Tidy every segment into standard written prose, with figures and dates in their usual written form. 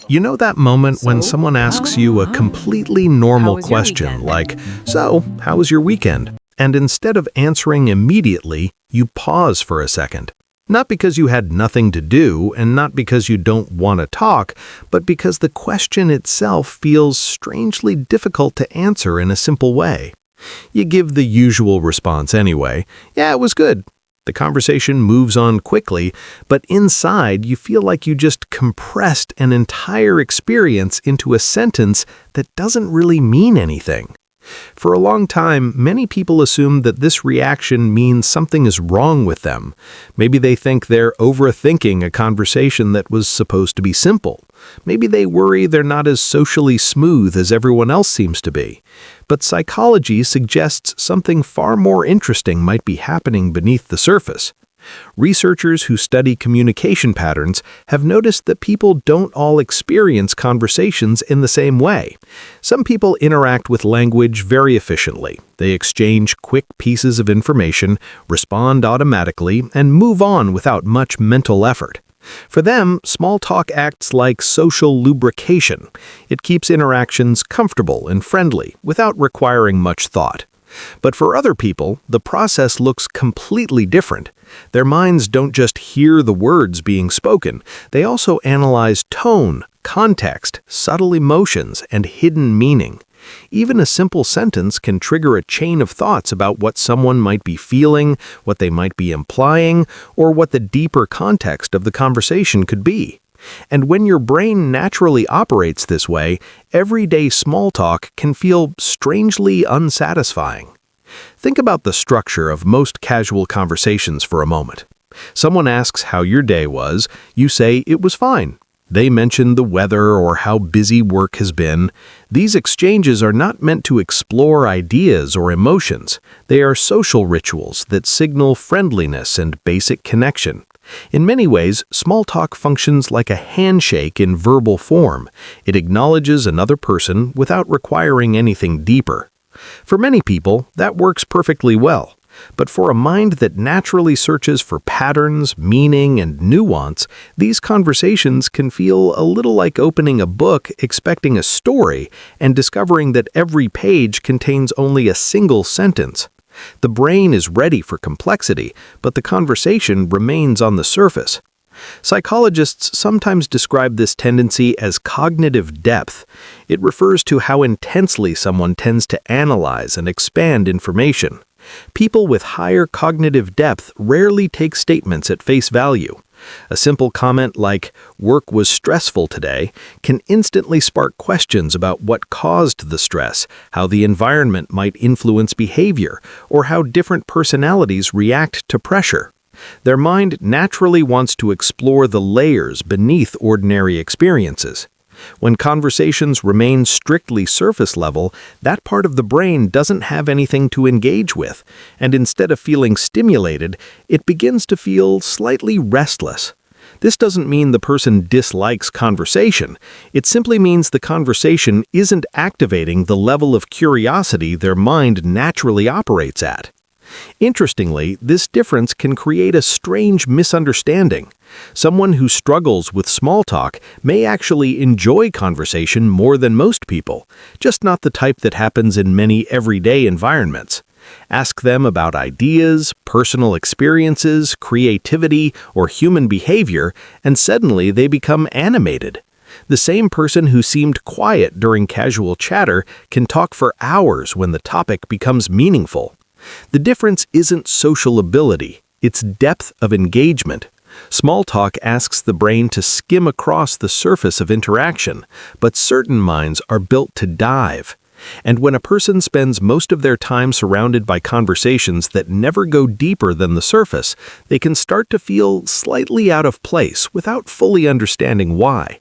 You know that moment when someone asks you a completely normal was your question weekend? like, "So, how was your weekend?" And instead of answering immediately, you pause for a second. Not because you had nothing to do and not because you don't want to talk, but because the question itself feels strangely difficult to answer in a simple way. You give the usual response anyway. "Yeah, it was good." The conversation moves on quickly, but inside you feel like you just compressed an entire experience into a sentence that doesn't really mean anything. For a long time, many people assume that this reaction means something is wrong with them. Maybe they think they're overthinking a conversation that was supposed to be simple. Maybe they worry they're not as socially smooth as everyone else seems to be. But psychology suggests something far more interesting might be happening beneath the surface. Researchers who study communication patterns have noticed that people don't all experience conversations in the same way. Some people interact with language very efficiently. They exchange quick pieces of information, respond automatically, and move on without much mental effort. For them, small talk acts like social lubrication. It keeps interactions comfortable and friendly without requiring much thought. But for other people, the process looks completely different. Their minds don't just hear the words being spoken, they also analyze tone, context, subtle emotions, and hidden meaning. Even a simple sentence can trigger a chain of thoughts about what someone might be feeling, what they might be implying, or what the deeper context of the conversation could be. And when your brain naturally operates this way, everyday small talk can feel strangely unsatisfying. Think about the structure of most casual conversations for a moment. Someone asks how your day was, you say it was fine. They mention the weather or how busy work has been. These exchanges are not meant to explore ideas or emotions. They are social rituals that signal friendliness and basic connection. In many ways, small talk functions like a handshake in verbal form. It acknowledges another person without requiring anything deeper. For many people, that works perfectly well. But for a mind that naturally searches for patterns, meaning, and nuance, these conversations can feel a little like opening a book expecting a story and discovering that every page contains only a single sentence. The brain is ready for complexity, but the conversation remains on the surface. Psychologists sometimes describe this tendency as cognitive depth. It refers to how intensely someone tends to analyze and expand information. People with higher cognitive depth rarely take statements at face value. A simple comment like, "Work was stressful today," can instantly spark questions about what caused the stress, how the environment might influence behavior, or how different personalities react to pressure. Their mind naturally wants to explore the layers beneath ordinary experiences. When conversations remain strictly surface level, that part of the brain doesn't have anything to engage with, and instead of feeling stimulated, it begins to feel slightly restless. This doesn't mean the person dislikes conversation. It simply means the conversation isn't activating the level of curiosity their mind naturally operates at. Interestingly, this difference can create a strange misunderstanding. Someone who struggles with small talk may actually enjoy conversation more than most people, just not the type that happens in many everyday environments. Ask them about ideas, personal experiences, creativity, or human behavior, and suddenly they become animated. The same person who seemed quiet during casual chatter can talk for hours when the topic becomes meaningful. The difference isn't social ability, it's depth of engagement. Small talk asks the brain to skim across the surface of interaction, but certain minds are built to dive. And when a person spends most of their time surrounded by conversations that never go deeper than the surface, they can start to feel slightly out of place without fully understanding why.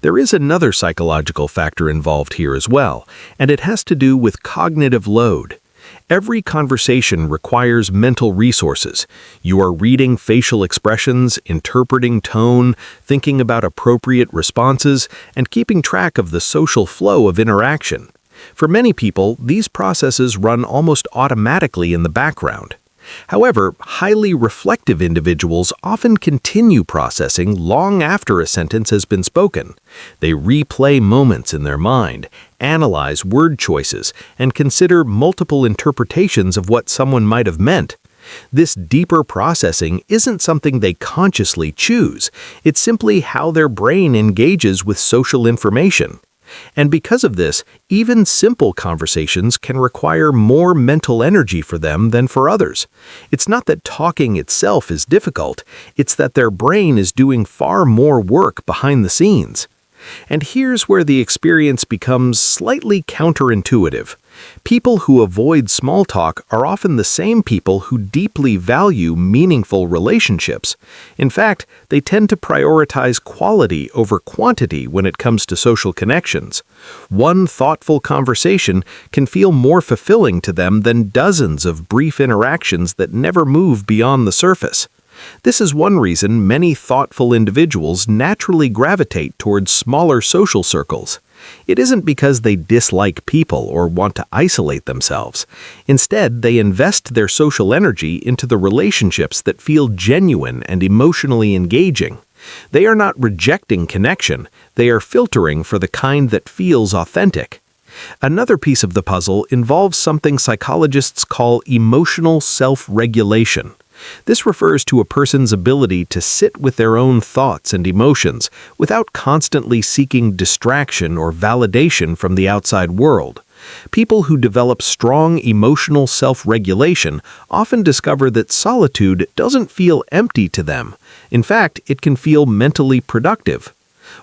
There is another psychological factor involved here as well, and it has to do with cognitive load. Every conversation requires mental resources. You are reading facial expressions, interpreting tone, thinking about appropriate responses, and keeping track of the social flow of interaction. For many people, these processes run almost automatically in the background. However, highly reflective individuals often continue processing long after a sentence has been spoken. They replay moments in their mind, analyze word choices, and consider multiple interpretations of what someone might have meant. This deeper processing isn't something they consciously choose. It's simply how their brain engages with social information. And because of this, even simple conversations can require more mental energy for them than for others. It's not that talking itself is difficult, it's that their brain is doing far more work behind the scenes. And here's where the experience becomes slightly counterintuitive. People who avoid small talk are often the same people who deeply value meaningful relationships. In fact, they tend to prioritize quality over quantity when it comes to social connections. One thoughtful conversation can feel more fulfilling to them than dozens of brief interactions that never move beyond the surface. This is one reason many thoughtful individuals naturally gravitate towards smaller social circles. It isn't because they dislike people or want to isolate themselves. Instead, they invest their social energy into the relationships that feel genuine and emotionally engaging. They are not rejecting connection, they are filtering for the kind that feels authentic. Another piece of the puzzle involves something psychologists call emotional self-regulation. This refers to a person's ability to sit with their own thoughts and emotions without constantly seeking distraction or validation from the outside world. People who develop strong emotional self-regulation often discover that solitude doesn't feel empty to them. In fact, it can feel mentally productive.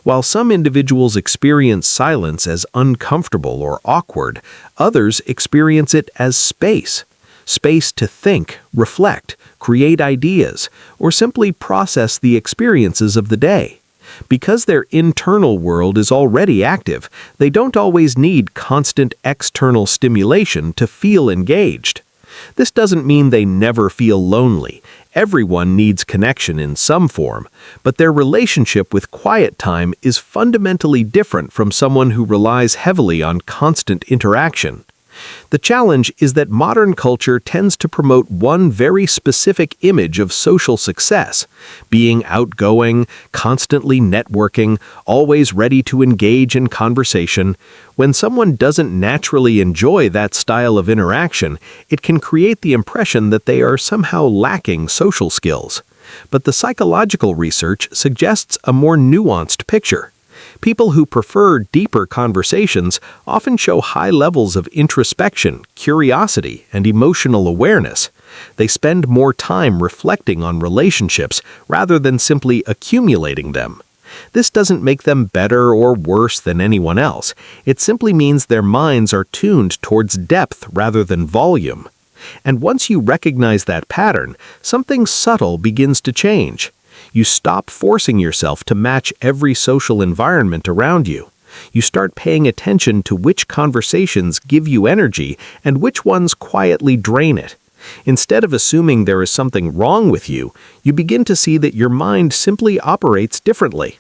While some individuals experience silence as uncomfortable or awkward, others experience it as space. Space to think, reflect, create ideas, or simply process the experiences of the day. Because their internal world is already active, they don't always need constant external stimulation to feel engaged. This doesn't mean they never feel lonely. Everyone needs connection in some form, but their relationship with quiet time is fundamentally different from someone who relies heavily on constant interaction. The challenge is that modern culture tends to promote one very specific image of social success: being outgoing, constantly networking, always ready to engage in conversation. When someone doesn't naturally enjoy that style of interaction, it can create the impression that they are somehow lacking social skills. But the psychological research suggests a more nuanced picture. People who prefer deeper conversations often show high levels of introspection, curiosity, and emotional awareness. They spend more time reflecting on relationships rather than simply accumulating them. This doesn't make them better or worse than anyone else. It simply means their minds are tuned towards depth rather than volume. And once you recognize that pattern, something subtle begins to change. You stop forcing yourself to match every social environment around you. You start paying attention to which conversations give you energy and which ones quietly drain it. Instead of assuming there is something wrong with you, you begin to see that your mind simply operates differently.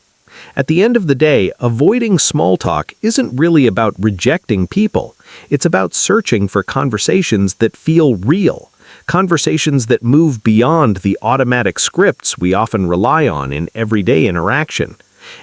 At the end of the day, avoiding small talk isn't really about rejecting people. It's about searching for conversations that feel real. Conversations that move beyond the automatic scripts we often rely on in everyday interaction.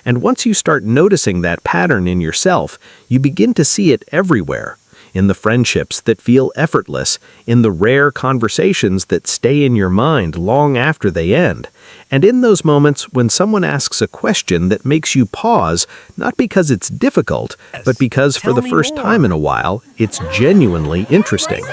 And once you start noticing that pattern in yourself, you begin to see it everywhere. In the friendships that feel effortless, in the rare conversations that stay in your mind long after they end, and in those moments when someone asks a question that makes you pause, not because it's difficult, but because for the first time in a while, it's genuinely interesting.